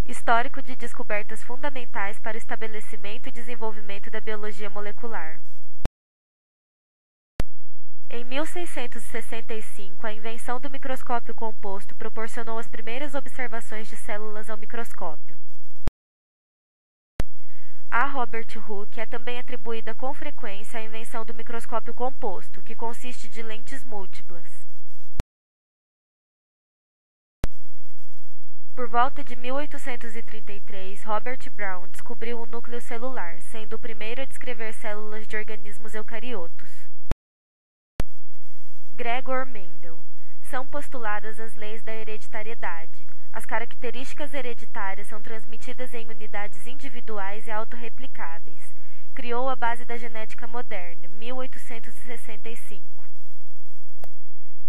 Histórico de descobertas fundamentais para o estabelecimento e desenvolvimento da biologia molecular. Em 1665, a invenção do microscópio composto proporcionou as primeiras observações de células ao microscópio. A Robert Hooke é também atribuída com frequência a invenção do microscópio composto, que consiste de lentes múltiplas. Por volta de 1833, Robert Brown descobriu o núcleo celular, sendo o primeiro a descrever células de organismos eucariotos. Gregor Mendel. São postuladas as leis da hereditariedade. As características hereditárias são transmitidas em unidades individuais e autorreplicáveis. Criou a base da genética moderna, 1865.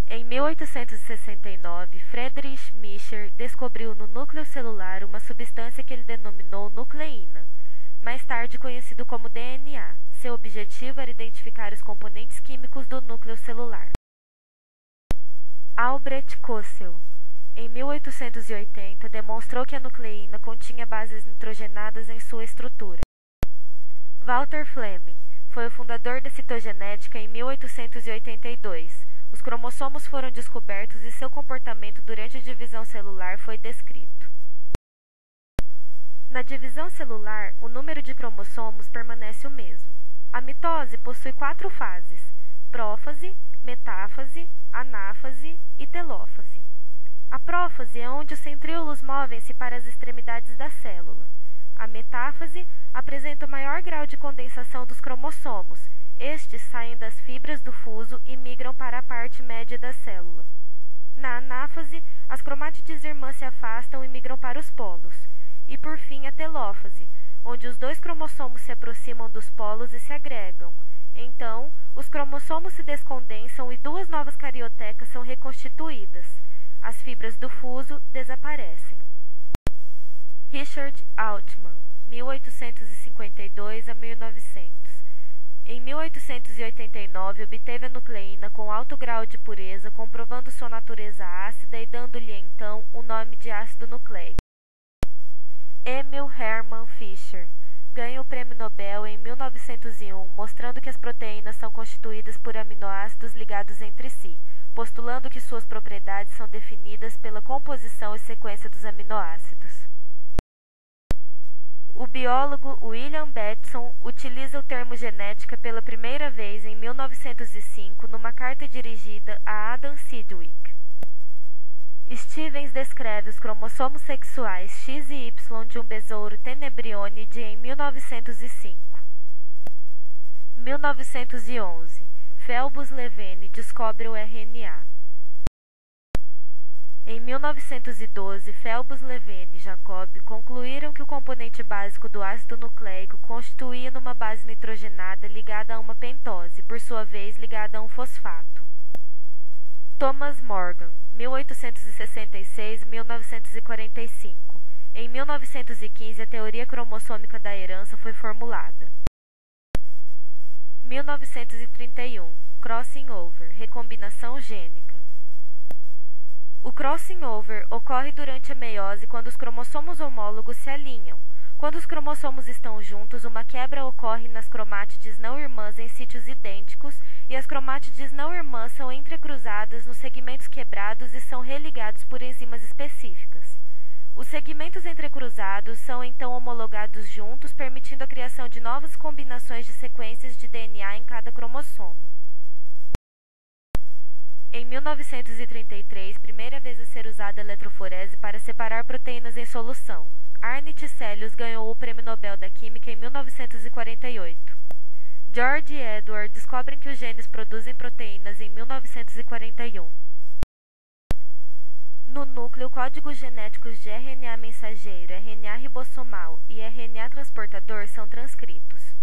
Em 1869, Friedrich Miescher descobriu no núcleo celular uma substância que ele denominou nucleína, mais tarde conhecido como DNA. Seu objetivo era identificar os componentes químicos do núcleo celular. Albrecht Kossel, em 1880, demonstrou que a nucleína continha bases nitrogenadas em sua estrutura. Walter Fleming foi o fundador da citogenética em 1882. Os cromossomos foram descobertos e seu comportamento durante a divisão celular foi descrito. Na divisão celular, o número de cromossomos permanece o mesmo. A mitose possui 4 fases: prófase, metáfase, anáfase e telófase. A prófase é onde os centríolos movem-se para as extremidades da célula. A metáfase apresenta o maior grau de condensação dos cromossomos. Estes saem das fibras do fuso e migram para a parte média da célula. Na anáfase, as cromátides irmãs se afastam e migram para os polos. E por fim a telófase, onde os 2 cromossomos se aproximam dos polos e se agregam. Então, os cromossomos se descondensam e 2 novas cariotecas são reconstituídas. As fibras do fuso desaparecem. Richard Altman, 1852 a 1900. Em 1889, obteve a nucleína com alto grau de pureza, comprovando sua natureza ácida e dando-lhe então o nome de ácido nucleico. Emil Hermann Fischer ganha o Prêmio Nobel em 1901, mostrando que as proteínas são constituídas por aminoácidos ligados entre si, postulando que suas propriedades são definidas pela composição e sequência dos aminoácidos. O biólogo William Bateson utiliza o termo genética pela primeira vez em 1905 numa carta dirigida a Adam Sidgwick. Stevens descreve os cromossomos sexuais X e Y de um besouro Tenebrionidae em 1905. 1911. Phoebus Levene descobre o RNA. Em 1912, Phoebus Levene e Jacob concluíram que o componente básico do ácido nucleico constituía numa base nitrogenada ligada a uma pentose, por sua vez ligada a um fosfato. Thomas Morgan, 1866-1945. Em 1915, a teoria cromossômica da herança foi formulada. 1931. Crossing over, recombinação gênica. O crossing over ocorre durante a meiose quando os cromossomos homólogos se alinham. Quando os cromossomos estão juntos, uma quebra ocorre nas cromátides não irmãs em sítios idênticos e as cromátides não irmãs são entrecruzadas nos segmentos quebrados e são religados por enzimas específicas. Os segmentos entrecruzados são então homologados juntos, permitindo a criação de novas combinações de sequências de DNA em cada cromossomo. Em 1933, primeira vez a ser usada a eletroforese para separar proteínas em solução. Arne Tiselius ganhou o Prêmio Nobel da Química em 1948. George e Edward descobrem que os genes produzem proteínas em 1941. No núcleo, códigos genéticos de RNA mensageiro, RNA ribossomal e RNA transportador são transcritos.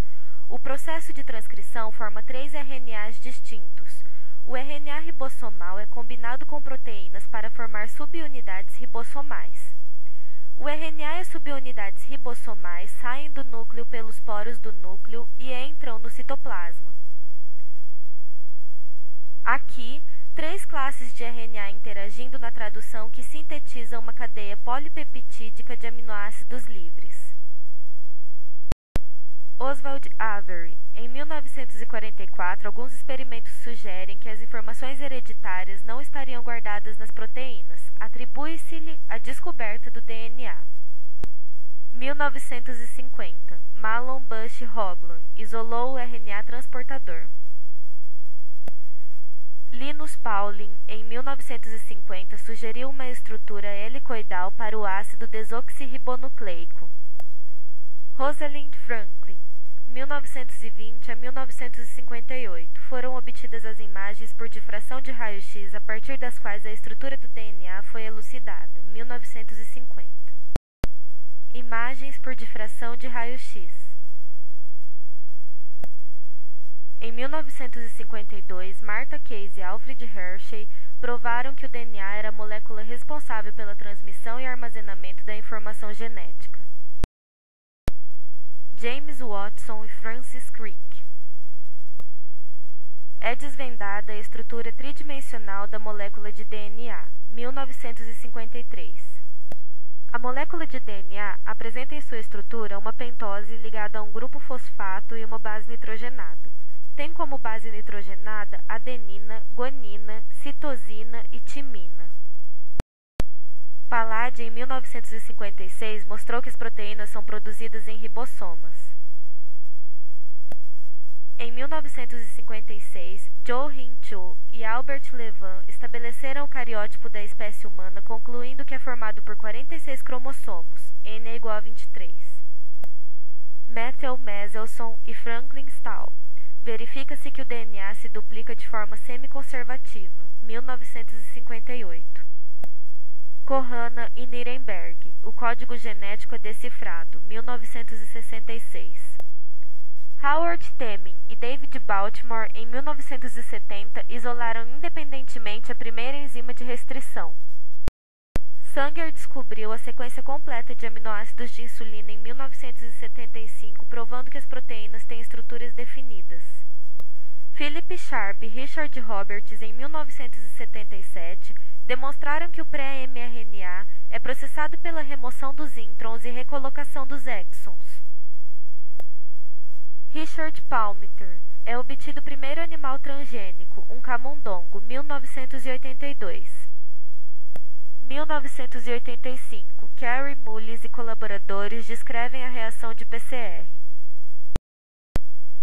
O processo de transcrição forma 3 RNAs distintos. O RNA ribossomal é combinado com proteínas para formar subunidades ribossomais. O RNA e as subunidades ribossomais saem do núcleo pelos poros do núcleo e entram no citoplasma. Aqui, Três classes de RNA interagindo na tradução que sintetizam uma cadeia polipeptídica de aminoácidos livres. Oswald Avery. Em 1944, alguns experimentos sugerem que as informações hereditárias não estariam guardadas nas proteínas. Atribui-se-lhe a descoberta do DNA. 1950. Malon Bush Hoagland isolou o RNA transportador. Linus Pauling, em 1950, sugeriu uma estrutura helicoidal para o ácido desoxirribonucleico. Rosalind Franklin, 1920 a 1958, foram obtidas as imagens por difração de raio-x a partir das quais a estrutura do DNA foi elucidada. 1950. Imagens por difração de raio-x. Em 1952, Martha Case e Alfred Hershey provaram que o DNA era a molécula responsável pela transmissão e armazenamento da informação genética. James Watson e Francis Crick. É desvendada a estrutura tridimensional da molécula de DNA. 1953. A molécula de DNA apresenta em sua estrutura uma pentose ligada a um grupo fosfato e uma base nitrogenada. Tem como base nitrogenada adenina, guanina, citosina e timina. Palade, em 1956, mostrou que as proteínas são produzidas em ribossomas. Em 1956, Zhou Hin-Chu e Albert Levan estabeleceram o cariótipo da espécie humana, concluindo que é formado por 46 cromossomos, N é igual a 23. Matthew Meselson e Franklin Stahl. Verifica-se que o DNA se duplica de forma semiconservativa, 1958. Kohana e Nirenberg. O código genético é decifrado, 1966. Howard Temin e David Baltimore, em 1970, isolaram independentemente a primeira enzima de restrição. Sanger descobriu a sequência completa de aminoácidos de insulina em 1975, provando que as proteínas têm estruturas definidas. Philip Sharp e Richard Roberts, em 1977, demonstraram que o pré-mRNA é processado pela remoção dos introns e recolocação dos exons. Richard Palmiter. É obtido o primeiro animal transgênico, um camundongo, 1982. 1985. Carey Mullis e colaboradores descrevem a reação de PCR.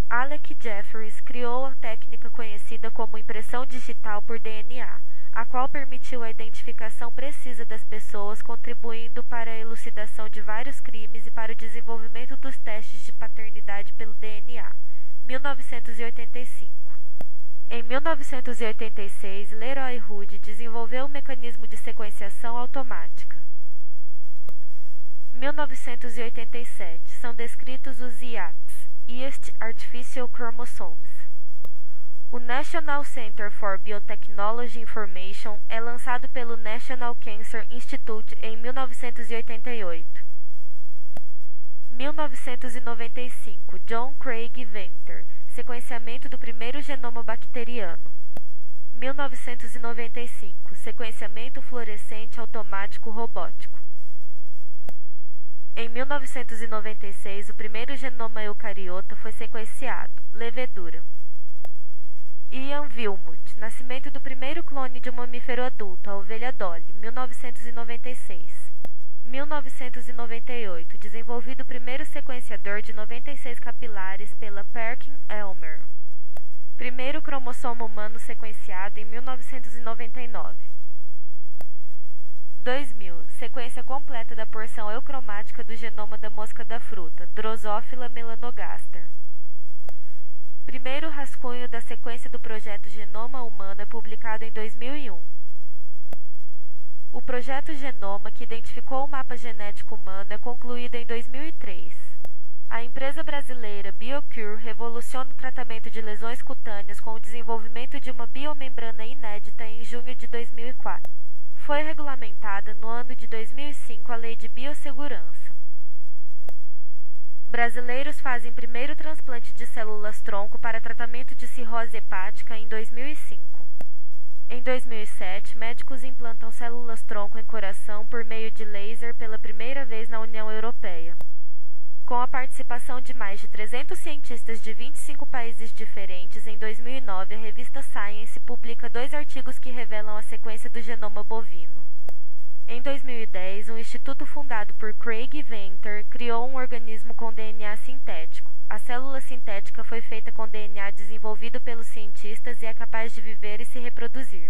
Alec Jeffreys criou a técnica conhecida como impressão digital por DNA, a qual permitiu a identificação precisa das pessoas, contribuindo para a elucidação de vários crimes e para o desenvolvimento dos testes de paternidade pelo DNA. 1985. Em 1986, Leroy Hood desenvolveu um mecanismo de sequenciação automática. 1987. São descritos os IACs, Yeast Artificial Chromosomes. O National Center for Biotechnology Information é lançado pelo National Cancer Institute em 1988. 1995. John Craig Venter. Sequenciamento do primeiro genoma bacteriano. 1995. Sequenciamento fluorescente automático robótico. Em 1996, o primeiro genoma eucariota foi sequenciado. Levedura. Ian Wilmut. Nascimento do primeiro clone de um mamífero adulto, a ovelha Dolly. 1996. 1998. Desenvolvido o primeiro sequenciador de 96 capilares pela Perkin-Elmer. Primeiro cromossomo humano sequenciado em 1999. 2000. Sequência completa da porção eucromática do genoma da mosca da fruta, Drosophila melanogaster. Primeiro rascunho da sequência do projeto Genoma Humano é publicado em 2001. O projeto Genoma, que identificou o mapa genético humano, é concluído em 2003. A empresa brasileira BioCure revoluciona o tratamento de lesões cutâneas com o desenvolvimento de uma biomembrana inédita em junho de 2004. Foi regulamentada no ano de 2005 a Lei de Biossegurança. Brasileiros fazem primeiro transplante de células-tronco para tratamento de cirrose hepática em 2005. Em Em 2007, médicos implantam células-tronco em coração por meio de laser pela primeira vez na União Europeia. Com a participação de mais de 300 cientistas de 25 países diferentes, em 2009 a revista Science publica 2 artigos que revelam a sequência do genoma bovino. Em 2010, um instituto fundado por Craig Venter criou um organismo com DNA sintético. A célula sintética foi feita com DNA desenvolvido pelos cientistas e é capaz de viver e se reproduzir.